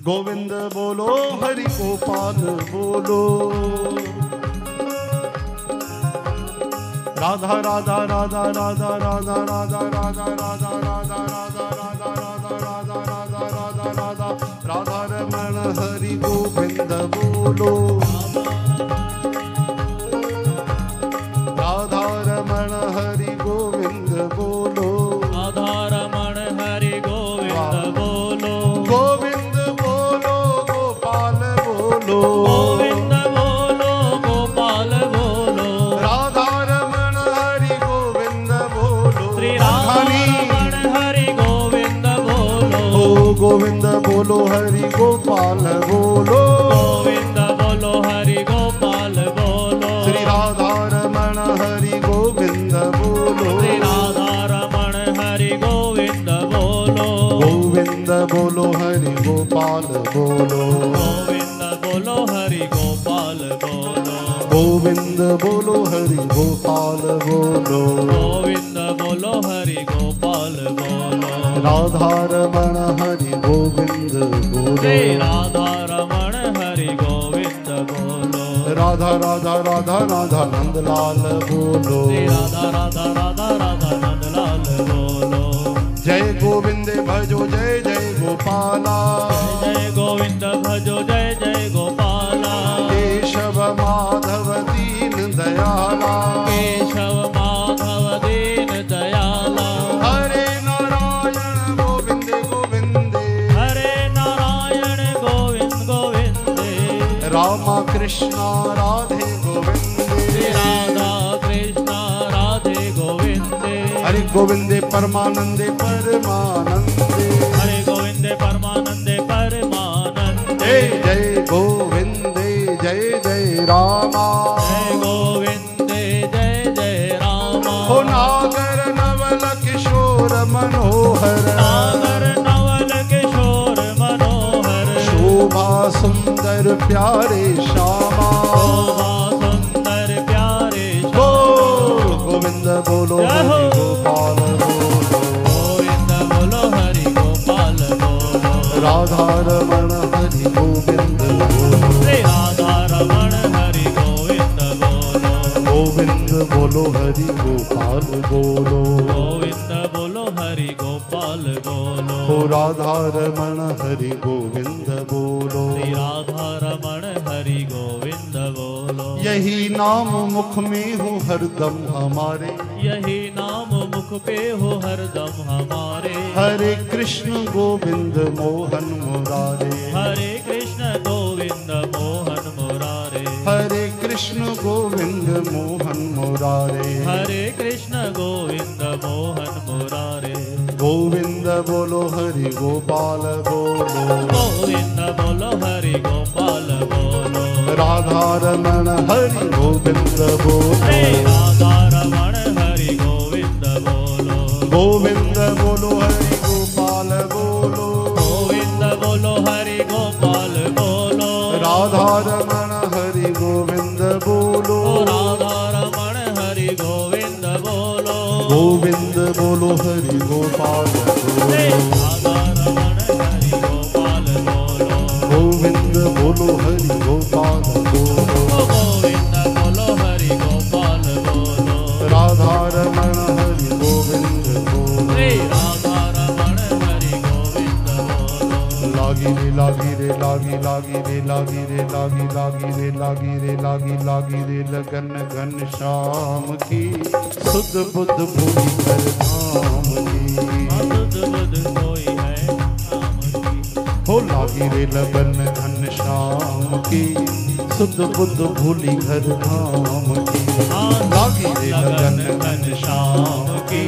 गोविंद बोलो हरि गोपाल बोलो। राधा राधा राधा राधा राधा राधा राधा राधा राधा राधा राधा राधा राधा राधा राधा राधा रमण हरि गोविंद बोलो। राधा रमण हरि गोविंद बोलो। राधा रमण हरि गोविंद बोलो। गोविंद बोलो गोपाल बोलो। गोविंद बोलो गोपाल बोलो। राधा रमण हरि गोविंद बोलो। श्री राधा रमण हरि गोविंद बोलो। ओ गोविंद बोलो हरि गोपाल बोलो। गोविंद बोलो हरि गोपाल बोलो। श्री राधा रमण हरि गोविंद बोलो। श्री राधा रमण हरि गोविंद बोलो। गोविंद बोलो हरि गोपाल बोलो। गोविंद बोलो हरि गोपाल बोलो। गोविंद बोलो हरि गोपाल बोलो। गोविंद बोलो हरि गोपाल बोलो। राधा रमण हरि गोविंद बोलो। श्री राधा रमण हरि गोविंद बोलो। राधा राधा राधा राधा नंदलाल बोलो। श्री राधा राधा राधा राधा नंदलाल बोलो। जय गोविंद भजो जय जय गोपाला। जय जय गोविंद भजो जय जय गोपाला। केशव माधव दीन दयाला। केशव माधव दीन दयाला। हरे नारायण गोविंद गोविंद। हरे नारायण गोविंद गोविंद। रामा कृष्णा राधे गोविंद। श्री राधा कृष्ण राधे गोविंद। हरे गोविंदे परमानंदे परमानंदे। हरे गोविंद परमानंदे परमानंदे। जय जय गोविंदे जय जय रामा। जय गोविंद जय जय रामा। हो नागर नवल किशोर मनोहर। नागर नवल किशोर मनोहर। शोभा सुंदर प्यारे श्यामा। शोभा सुंदर प्यारे हो गोविंद बोलो हरि गोपाल बोलो। गोविंद बोलो हरि गोपाल बोलो। राधा रमण हरि गोविंद बोलो। श्री राधा रमण हरि गोविंद बोलो। गोविंद बोलो हरि गोपाल बोलो। गोविंद बोलो हरि गोपाल बोलो। हो राधा रमण हरि गोविंद बोलो। श्री राधा रमण हरि गोविंद बोलो। यही नाम मुख में हो हरदम हमारे। यही नाम मुख पे हो हरदम हमारे। हरे कृष्ण गोविंद मोहन मुरारे। हरे कृष्ण गोविंद मोहन मुरारे। हरे कृष्ण गोविंद मोहन मुरारे। हरे कृष्ण गोविंद मोहन मुरारे। गोविंद बोलो हरि गोपाल बोलो। गोविंद बोलो हरि गोपाल बोलो। राधा रमण हरि गोविंद बोलो। श्री राधा रमण हरि गोविंद बोलो। गोविंद बोलो हरि गोपाल बोलो। गोविंद बोलो हरि गोपाल बोलो। राधा रमण हरि गोविंद बोलो। राधा रमण हरि गोविंद बोलो। गोविंद बोलो हरि गोपाल श्री बोलो। राधा रमण हरि गोपाल बोलो। गोविंद बोलो हरि गोपाल बोलो। गोविंद बोलो हरि गोपाल बोलो। राधा रमण हरि गोविंद बोलो। श्री राधा रमण हरि गोविंद बोलो। लागी रे लागी रे लागी लागी रे लागी रे लागी लागी रे लागी रे लागी लागी रे लगन घन श्याम की सुध बुध भूमि कर धाम की। बुध बुध कोई है नाम की। हो लागी रे लगन घन श्याम की सुध बुध भूली घर धाम की। लागी रे लगन घन श्याम की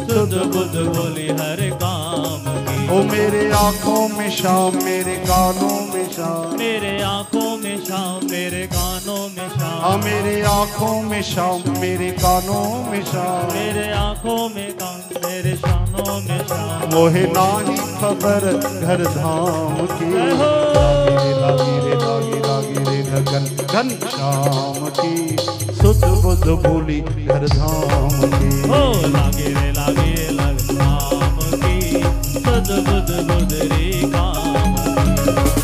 सुध बुध बोली हर काम की। ओ मेरे आँखों में श्याम मेरे कानों में श्याम। मेरे आँखों में श्याम मेरे कानों में श्याम। मेरे आँखों में श्याम मेरे कानों में श्याम। मेरे आँखों में कान मेरे शानों में श्याम। मोहे नाही खबर घर धाम की। लागी रे लागी रे लगन घन श्याम की सुध बुध भूली घर धाम की। हो लागे रे लागे लग धाम की सुध बुध बुध रे काम की।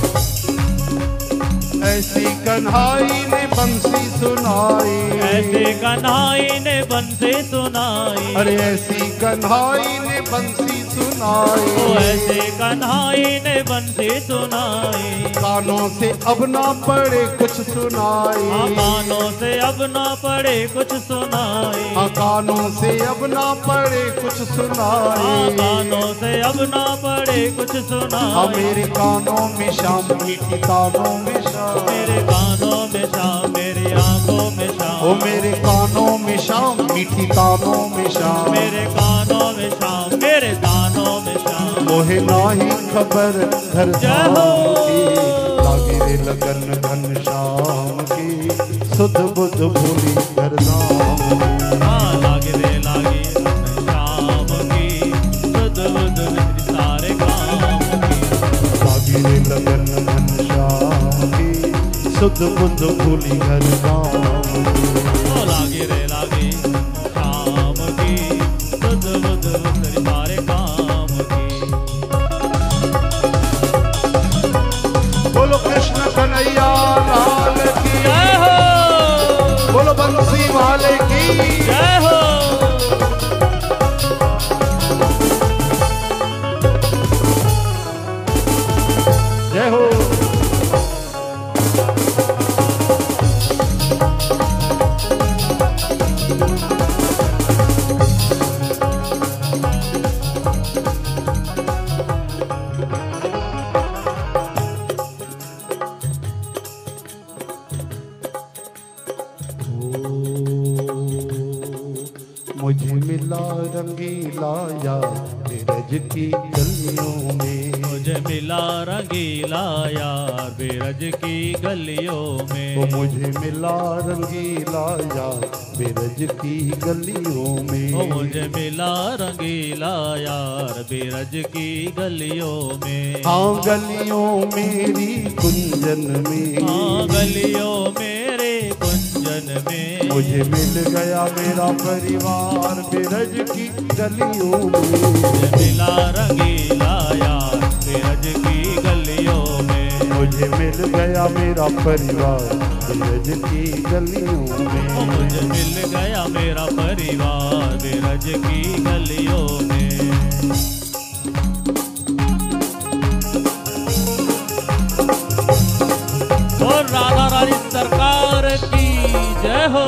कन्हाई ने बंसी सुनाई, ऐसे कन्हाई ने बंसी सुनाई, अरे ऐसी कन्हाई ने बंसी सुनाई, ओ ऐसे कन्हाई ने बंसी सुनाई। कानों से अब ना पड़े कुछ सुनाई, हाँ कानों से अब ना पड़े कुछ सुनाई, हाँ कानों से अब ना पड़े कुछ हाँ सुनाई, कानों से अब ना पड़े कुछ हाँ सुनाई। मेरे कानों में शाम मीठी तानों में शाम, मेरे कानों में शाम मेरी आंखों में शाम, ओ मेरे कानों में शाम मीठी तानों में शाम, मेरे कानों में शाम मेरे दानों में शाम। मोहे नाही खबर घर जय हो। लागे रे लगन घन श्याम की, सुध बुध भूली घर नाम की। हाँ लागे रे लागे शाम की, सुध बुध सारे काम की। लागे रे लगन घन श्याम की, सुध बुध भूली घर नाम की। ओ लागे रे लागे शाम की, सुध बुध सारे काम की। बोलो कृष्ण कन्हैया लाल की, जय हो बोलो बंसी वाले की। जय हो। जय हो। मुझे मिला रंगीला यार ब्रज की गलियों में, मुझे मिला रंगीला यार ब्रज की गलियों वो में। मुझे मिला रंगीला यार ब्रज की गलियों ओ में, मुझे मिला रंगीला यार ब्रज की गलियों में। हाँ गलियों मेरी कुंजन में, हाँ गलियों मेरे कुंजन में। मुझे मिल गया मेरा परिवार ब्रज की गलियों में, मुझे मिला रंगीला यार ब्रज की गलियों में। मुझे मिल गया मेरा परिवार ब्रज की गलियों ओ में। मुझे मिल गया मेरा परिवार ब्रज की गलियों में। और राधा रानी सरकार की जय हो।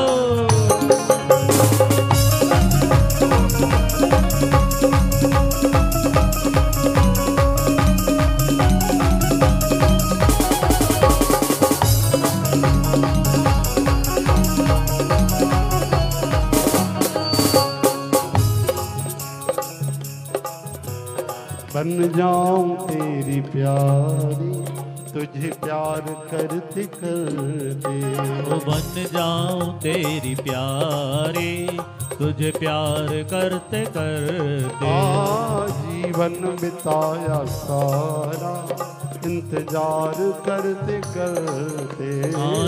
बन जाऊं तेरी प्यारी तुझे प्यार करते करते, ओ बन जाऊं तेरी प्यारी तुझे प्यार करते करते। जीवन बिताया सारा इंतजार करते करते,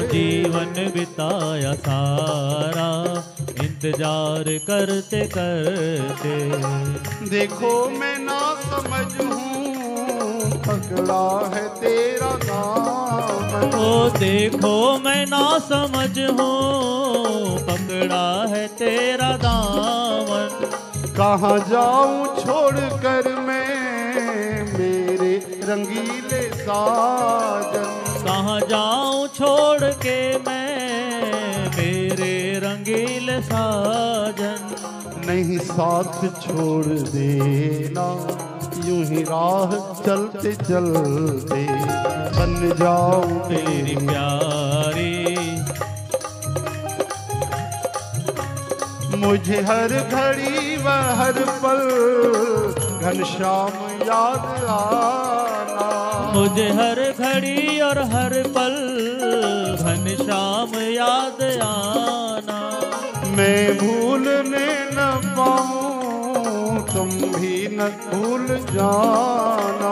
जीवन बिताया सारा इंतजार करते करते। देखो मैं ना समझ हूँ पकड़ा है तेरा दामन, ओ देखो मैं ना समझ हूँ पकड़ा है तेरा दामन। कहाँ जाऊँ छोड़ कर मैं मेरे रंगीले साजन, कहाँ जाऊँ छोड़ के मैं मेरे रंगीले साजन। नहीं साथ छोड़ देना यूं ही राह चलते चलते, बन जाऊं तेरी प्यारी मुझे हर घड़ी व हर पल घनश्याम याद आना, मुझे हर घड़ी और हर पल घनश्याम याद आना। मैं भूलने न पाऊं तुम भी न भूल जाना,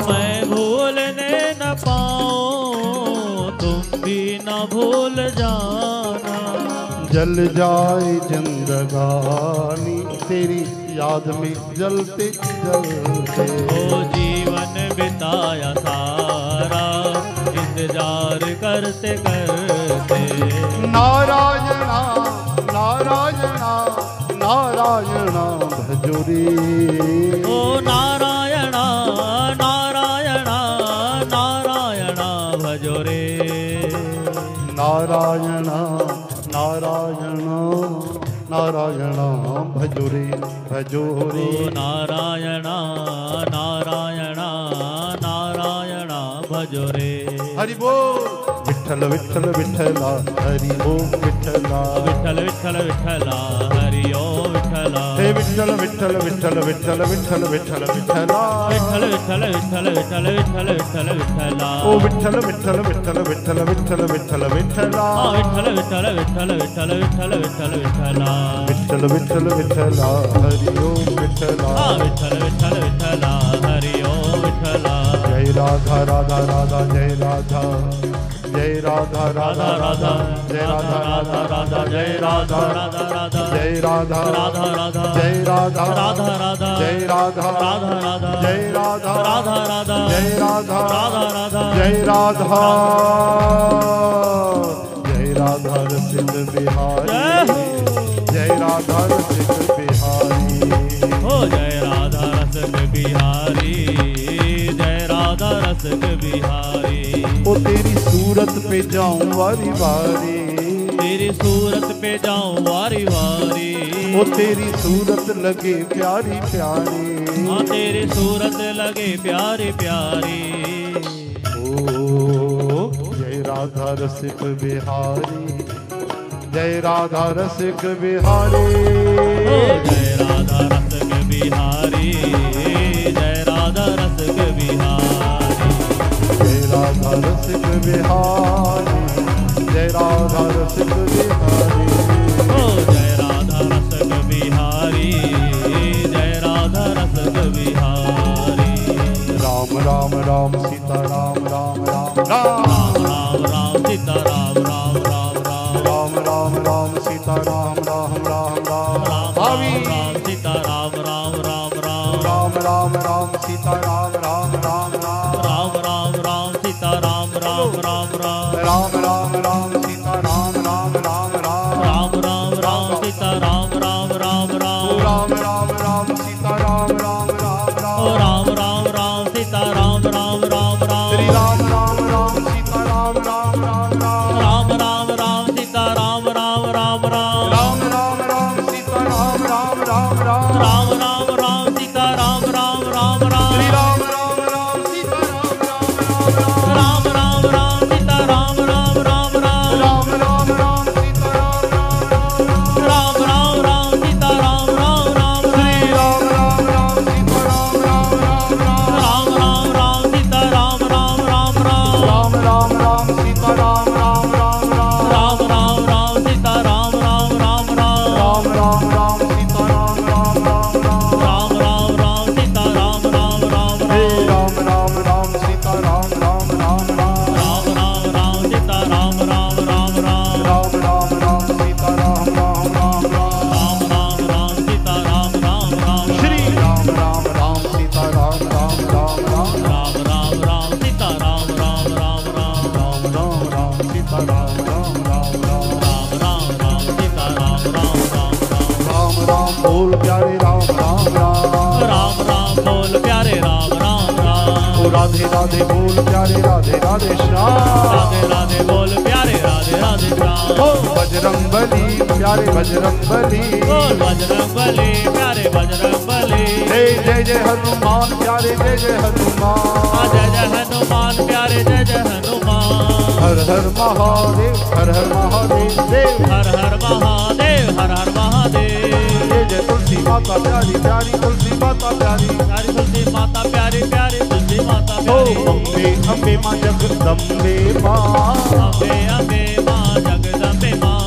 मैं भूलने न पाऊं तुम भी न भूल जाना। जल जाए जिंदगानी तेरी याद में जलते जलते, ओ जीवन बिताया सारा इंतजार करते करते। नारायणा नारायणा नारायणा भजो रे। ओ नारायणा नारायणा नारायणा भजो रे। नारायणा नारायणा नारायणा भजो रे भजो रे। ओ नारायणा नारायणा नारायणा भजो रे। हरि बोल। विठ्ठल विठ्ठल विठ्ठला हरि ओम विठ्ठला। विठ्ठल विठ्ठल विठ्ठला हरि ओम विठ्ठला। हे विठ्ठल विठ्ठल विठ्ठल विठ्ठल विठ्ठल विठ्ठल विठ्ठला। विठ्ठल विठ्ठल विठ्ठल विठ्ठल विठ्ठल विठ्ठल विठ्ठला। ओ विठ्ठल विठ्ठल विठ्ठल विठ्ठल विठ्ठल विठ्ठल विठ्ठला। विठ्ठल विठ्ठल विठ्ठल विठ्ठल विठ्ठल विठ्ठल विठ्ठला। विठ्ठल विठ्ठल विठ्ठला हरि ओम विठ्ठला। विठ्ठल विठ्ठल विठ्ठला हरि ओम विठ्ठला। जय राधा राधा राधा जय राधा जय राधा राधा राधा जय राधा राधा राधा जय राधा राधा राधा जय राधा राधा राधा जय राधा राधा राधा जय राधा राधा राधा जय राधा राधा राधा जय राधा राधा राधा जय राधा जय राधा रसिक बिहारी जय राधा रसिक बिहारी। ओ जय राधा रसिक बिहारी जय राधा रसिक बिहारी। ओ तेरी सूरत पे जाऊं वारी वारी। तेरी सूरत पे जाऊं वारी वारी। ओ तेरी सूरत लगे प्यारी प्यारी। हाँ तेरी सूरत लगे प्यारी प्यारी। ओ जय राधा रसिक बिहारी जय राधा रसिक बिहारी। ओ जय राधा रसिक बिहारी जय राधा रसिक बिहारी। जय राधा रसिक बिहारी जय राधा रसिक बिहारी। ओ जय राधा रसिक बिहारी जय राधा रसिक बिहारी। राम राम राम सीता राम राम राम राम राम राम राम सीता राम राम राम राम राम राम राम सीता राम राम राम राम राम भावी राम सीता राम राम राम राम राम राम राम सीता राम राम राम राम राम राम राम सीता राम राम राम राम राम राम राम सीता राम राम राम राम राम राम राम सीता राम राम राम राम राम राम राम सीता राम राम राम ओ राम राम राम राम सीता राम राम राम श्री राम राम राम राम सीता राम राम राम राम राम राम राम सीता राम राम राम राम राम राम राम सीता राम राम राम राम राम राम राम सीता राम राम राम श्री राम राम राम राम सीता राम राम राम राम राम राम राम सीता राम राम राम राम राम राम राम सीता राम राम राम राम राम राम सीता राम राम राम श्री राम राम राम राम सीता राम राम राम राम राम राम राम सीता राम राम राम राम राम राम राम सीता राम राम राम राम राम राम राम सीता राम राम राम राम राम राम राम सीता राम राम राम राम राम राम राम सीता राम राम राम हे राम राम राम राम सीता राम राम राम राम राम राम राम सीता राम राम राम राम राम राम राम सीता राम राम राम राम राम राम राम सीता राम राम राम श्री राम राम राम सीता राम राम राम राम राम राम राम सीता राम राम राम राम राम राम राम सीता राम राम राम राम राम राम राम सीता राम राम राम राम राम राम बोल प्यारे राम राम राम राम राम बोल प्यारे राम राम राम ओ राधे राधे बोल प्यारे राधे राधे श्याम राधे राधे बोल प्यारे राधे राधे श्याम ओ बजरंग बली प्यारे बजरंग बली बोल बजरंग बली प्यारे बजरंग बली जय जय जय हनुमान प्यारे जय जय हनुमान जय जय हनुमान प्यारे जय जय हनुमान हर हर महादेव हर हर महादेव देव हर हर महादेव हर हर महादेव जय जय तुलसी माता प्यारी प्यारी तुलसी माता प्यारी प्यारी तुलसी माता प्यारी प्यारी तुलसी माता ओ प्यारी अम्बे अम्बे माँ जगदम्बे माँ अम्बे अम्बे माँ जगदम्बे माँ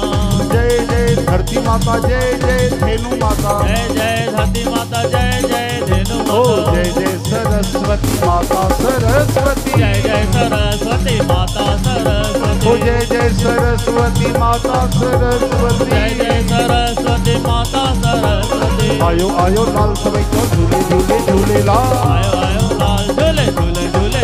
जय जय धरती माता जय जय धेनु माता जय जय धरती माता जय जय धेनु ओ माता जय जय सरस्वती माता सरस्वती जय जय सरस्वती माता सरस्वती ओ जय जय सरस्वती माता सरस्वती जय जय सरस्वती माता सरस्वती आयो आयो लाल समय को झूले झूले झूले लाल आयो आयो लाल झूले झूले झूले